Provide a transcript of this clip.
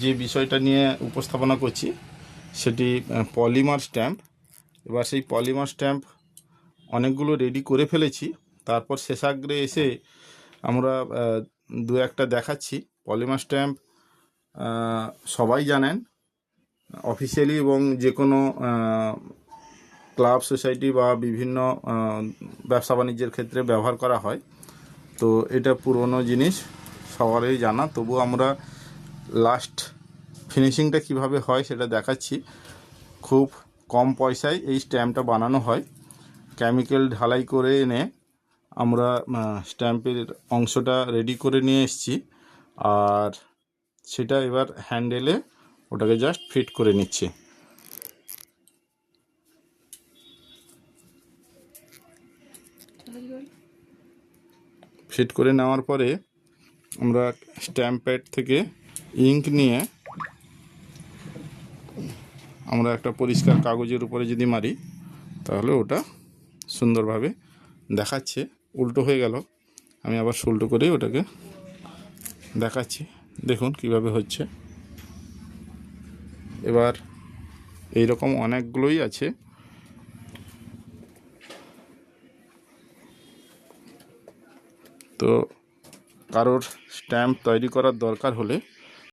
যে বিষয়টা নিয়ে উপস্থাপনা করছি সেটি পলিমার স্ট্যাম্প। এবার সেই পলিমার স্ট্যাম্প অনেকগুলো রেডি করে ফেলেছি, তারপর শেষাগ্রে এসে আমরা দু একটা দেখাচ্ছি। পলিমার স্ট্যাম্প সবাই জানেন, অফিসিয়ালি এবং যে কোনো ক্লাব সোসাইটি বা বিভিন্ন ব্যবসা বাণিজ্যের ক্ষেত্রে ব্যবহার করা হয়। তো এটা পুরনো জিনিস, সবারই জানা, তবু আমরা লাস্ট ফিনিশিংটা কিভাবে হয় সেটা দেখাচ্ছি। খুব কম পয়সায় এই স্ট্যাম্পটা বানানো হয়। কেমিক্যাল ঢালাই করে এনে আমরা স্ট্যাম্পের অংশটা রেডি করে নিয়ে এসেছি, আর সেটা এবার হ্যান্ডেলে ওটাকে জাস্ট ফিট করে নিচ্ছি। ফিট করে নেওয়ার পরে আমরা স্ট্যাম্প প্যাড থেকে ইঙ্ক নিয়ে আমরা একটা পরিষ্কার কাগজের উপরে যদি মারি তাহলে ওটা সুন্দরভাবে দেখাচ্ছে। উল্টো হয়ে গেল, আমি আবার উল্টো করেই ওটাকে দেখাচ্ছি, দেখুন কিভাবে হচ্ছে। এবার এই রকম অনেকগুলোই আছে। তো কারোর স্ট্যাম্প তৈরি করার দরকার হলে